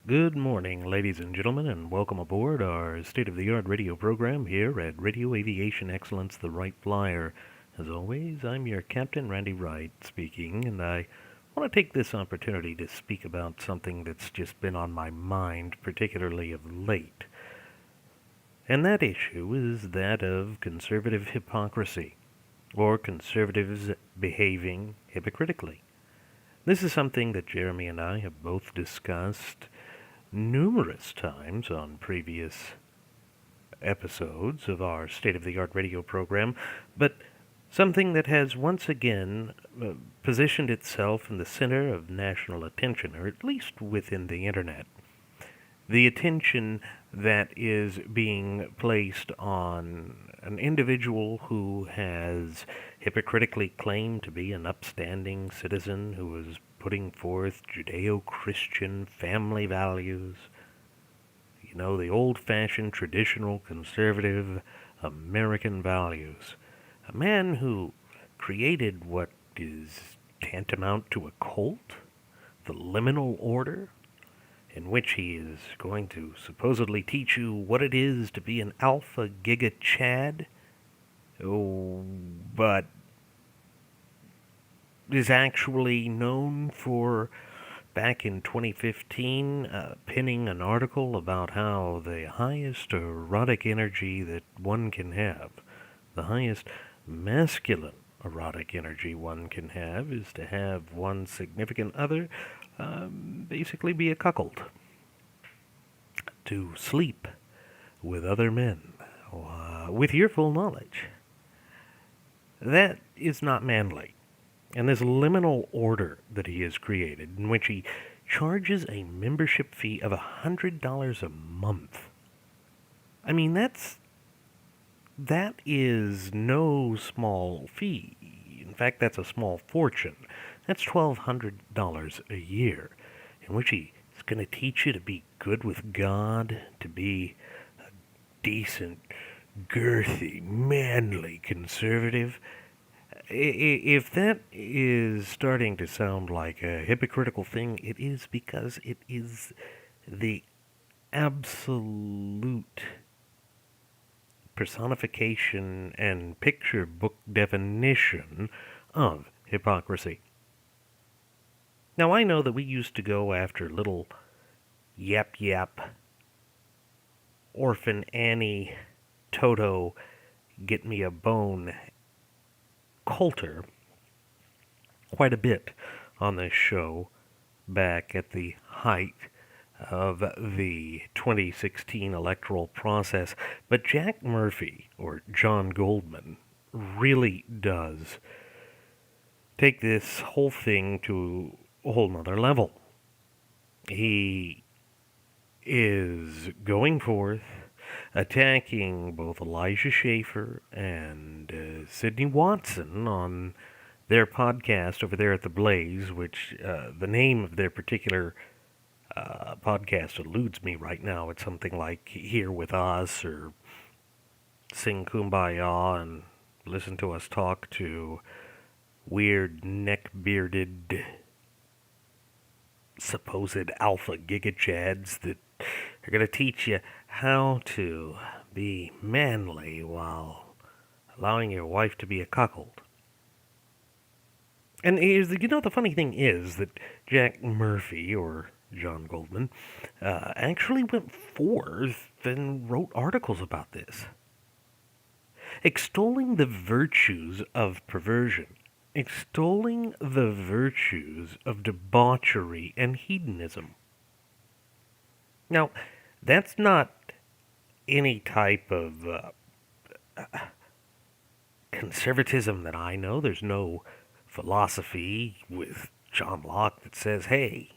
Good morning, ladies and gentlemen, and welcome aboard our state-of-the-art radio program here at Radio Aviation Excellence, the Wright Flyer. As always, I'm your captain, Randy Wright, speaking, and I want to take this opportunity to speak about something that's just been on my mind, particularly of late. And that issue is that of conservative hypocrisy, or conservatives behaving hypocritically. This is something that Jeremy and I have both discussed numerous times on previous episodes of our state-of-the-art radio program, but something that has once again positioned itself in the center of national attention, or at least within the internet. The attention that is being placed on an individual who has hypocritically claimed to be an upstanding citizen who is putting forth Judeo-Christian family values, the old-fashioned, traditional, conservative American values. A man who created what is tantamount to a cult, the liminal order, in which he is going to supposedly teach you what it is to be an alpha giga chad, but is actually known for, back in 2015, pinning an article about how the highest erotic energy that one can have, the highest masculine erotic energy one can have, is to have one significant other basically be a cuckold, to sleep with other men, with your full knowledge. That is not manly. And this liminal order that he has created, in which he charges a membership fee of $100 a month. I mean, that is no small fee. In fact, that's a small fortune. That's $1,200 a year, in which he is going to teach you to be good with God, to be a decent, girthy, manly conservative. If that is starting to sound like a hypocritical thing, it is because it is the absolute personification and picture book definition of hypocrisy. Now, I know that we used to go after little yap orphan Annie Toto get me a bone Coulter quite a bit on this show back at the height of the 2016 electoral process. But Jack Murphy, or John Goldman, really does take this whole thing to a whole nother level. He is going forth attacking both Elijah Schaefer and Sidney Watson on their podcast over there at The Blaze, which the name of their particular podcast eludes me right now. It's something like Here With Us, or Sing Kumbaya and listen to us talk to weird neck-bearded supposed alpha gigachads that are going to teach you how to be manly while allowing your wife to be a cuckold. And the funny thing is that Jack Murphy, or John Goldman, actually went forth and wrote articles about this, extolling the virtues of perversion, extolling the virtues of debauchery and hedonism. Now, that's not any type of conservatism that I know. There's no philosophy with John Locke that says, hey,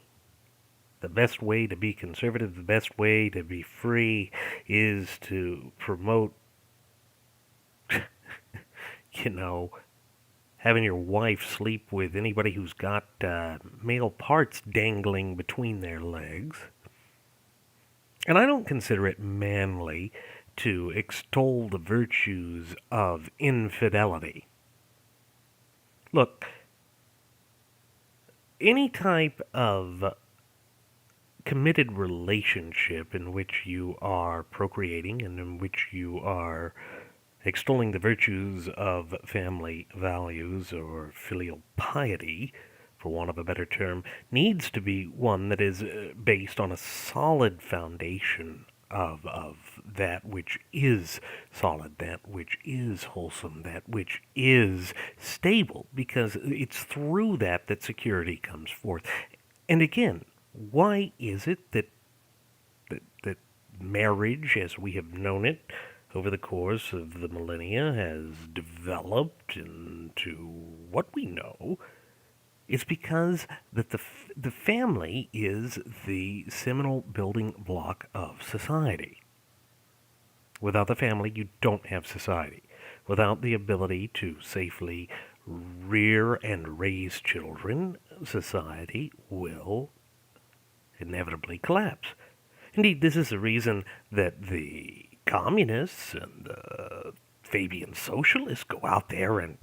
the best way to be conservative, the best way to be free is to promote, having your wife sleep with anybody who's got male parts dangling between their legs. And I don't consider it manly to extol the virtues of infidelity. Look, any type of committed relationship in which you are procreating and in which you are extolling the virtues of family values or filial piety, for want of a better term, needs to be one that is based on a solid foundation of that which is solid, that which is wholesome, that which is stable, because it's through that that security comes forth. And again, why is it that marriage, as we have known it over the course of the millennia, has developed into what we know? It's because that the family is the seminal building block of society. Without the family, you don't have society. Without the ability to safely rear and raise children, society will inevitably collapse. Indeed, this is the reason that the communists and the Fabian socialists go out there and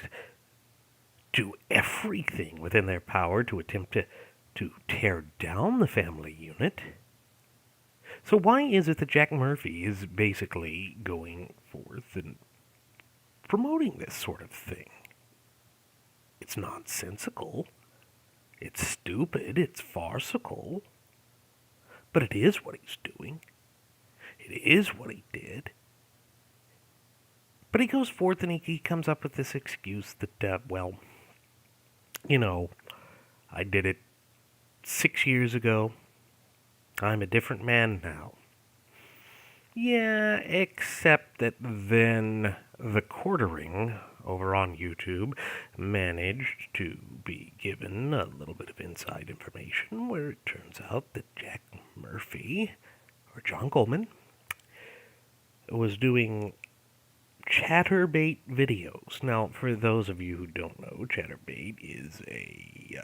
do everything within their power to attempt to tear down the family unit. So why is it that Jack Murphy is basically going forth and promoting this sort of thing? It's nonsensical. It's stupid. It's farcical. But it is what he's doing. It is what he did. But he goes forth and he comes up with this excuse that, I did it 6 years ago. I'm a different man now. Yeah, except that then the quartering over on YouTube managed to be given a little bit of inside information where it turns out that Jack Murphy, or John Goldman, was doing chatterbait videos. Now, for those of you who don't know, chatterbait is a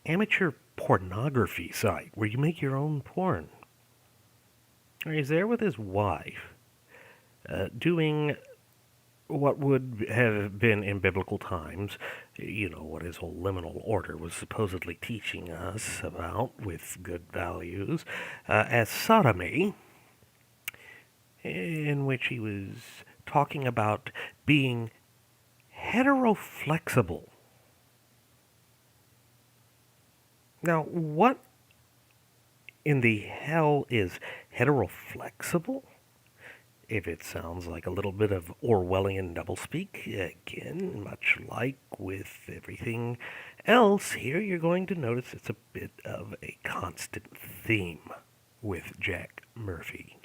amateur pornography site where you make your own porn. He's there with his wife, doing what would have been in biblical times, what his whole liminal order was supposedly teaching us about with good values, as sodomy, in which he was talking about being heteroflexible. Now, what in the hell is heteroflexible? If it sounds like a little bit of Orwellian doublespeak, again, much like with everything else here, you're going to notice it's a bit of a constant theme with Jack Murphy,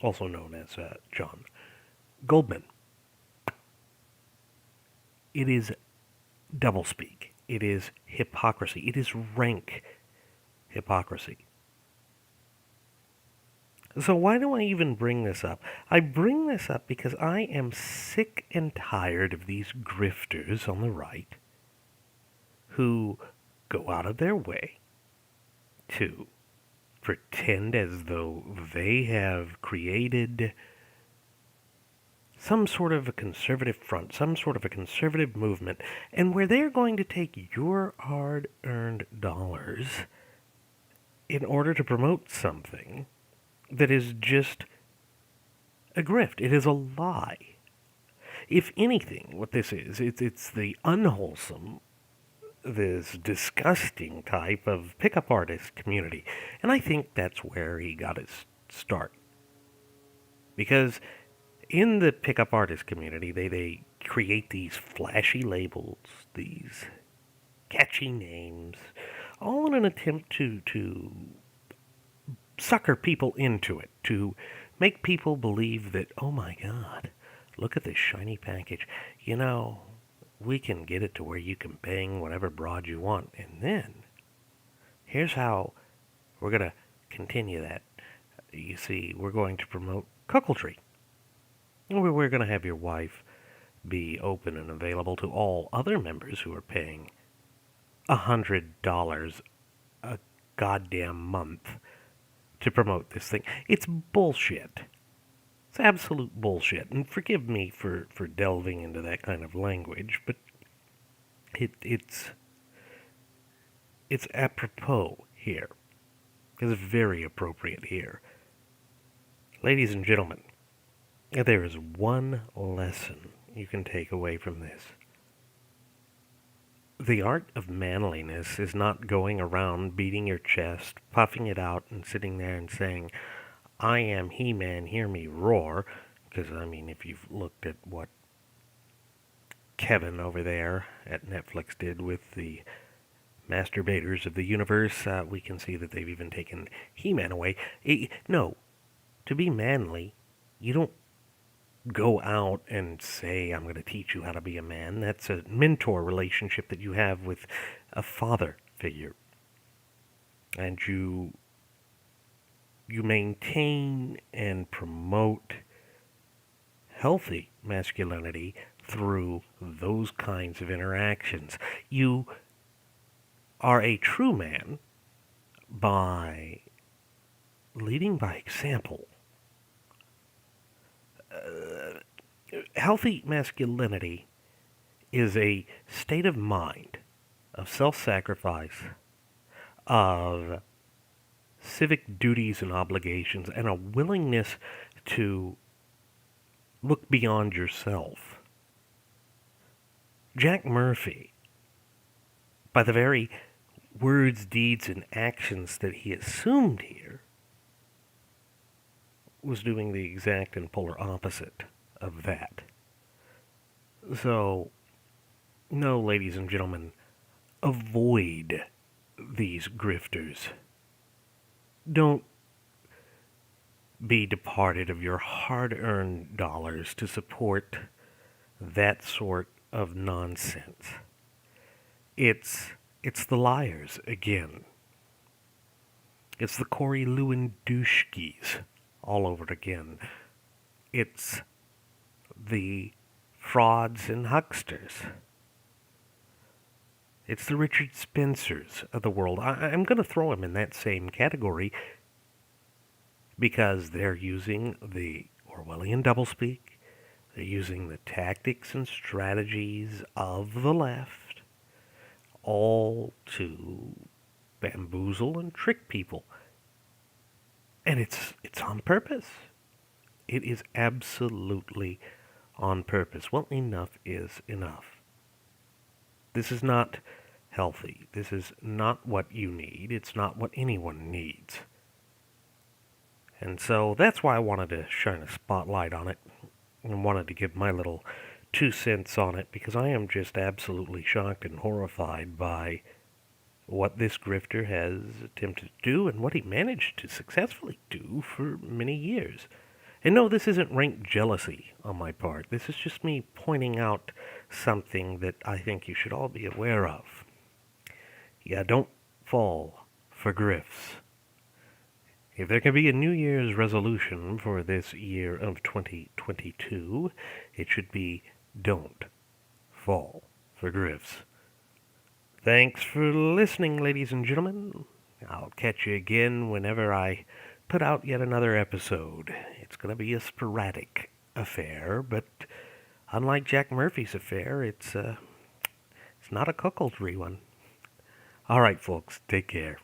also known as John Goldman. It is doublespeak. It is hypocrisy. It is rank hypocrisy. So why do I even bring this up? I bring this up because I am sick and tired of these grifters on the right who go out of their way to pretend as though they have created some sort of a conservative front, some sort of a conservative movement, and where they're going to take your hard-earned dollars in order to promote something that is just a grift. It is a lie. If anything, what this is, it's the unwholesome, this disgusting type of pickup artist community. And I think that's where he got his start. Because in the pickup artist community, they create these flashy labels, these catchy names, all in an attempt to sucker people into it, to make people believe that, oh my God, look at this shiny package. We can get it to where you can bang whatever broad you want. And then, here's how we're going to continue that. You see, we're going to promote cuckoldry. We're going to have your wife be open and available to all other members who are paying $100 a goddamn month to promote this thing. It's bullshit. It's absolute bullshit. And forgive me for delving into that kind of language, but it's apropos here. It's very appropriate here. Ladies and gentlemen, there is one lesson you can take away from this. The art of manliness is not going around beating your chest, puffing it out, and sitting there and saying, I am He-Man, hear me roar. Because, I mean, if you've looked at what Kevin over there at Netflix did with the masturbators of the universe, we can see that they've even taken He-Man away. No, to be manly, you don't go out and say, I'm going to teach you how to be a man. That's a mentor relationship that you have with a father figure. And you maintain and promote healthy masculinity through those kinds of interactions. You are a true man by leading by example. Healthy masculinity is a state of mind, of self-sacrifice, of civic duties and obligations, and a willingness to look beyond yourself. Jack Murphy, by the very words, deeds, and actions that he assumed here, was doing the exact and polar opposite of that. So, no, ladies and gentlemen, avoid these grifters. Don't be departed of your hard-earned dollars to support that sort of nonsense. It's the liars again. It's the Corey Lewandowskis all over again. It's the frauds and hucksters. It's the Richard Spencers of the world. I'm going to throw them in that same category because they're using the Orwellian doublespeak. They're using the tactics and strategies of the left, all to bamboozle and trick people. And it's on purpose. It is absolutely on purpose. Well, enough is enough. This is not healthy. This is not what you need. It's not what anyone needs. And so that's why I wanted to shine a spotlight on it and wanted to give my little 2 cents on it, because I am just absolutely shocked and horrified by what this grifter has attempted to do and what he managed to successfully do for many years. And no, this isn't rank jealousy on my part. This is just me pointing out something that I think you should all be aware of. Yeah, don't fall for grifts. If there can be a New Year's resolution for this year of 2022, it should be don't fall for grifts. Thanks for listening, ladies and gentlemen. I'll catch you again whenever I put out yet another episode. It's going to be a sporadic affair, but unlike Jack Murphy's affair, it's not a cuckoldry one. All right, folks, take care.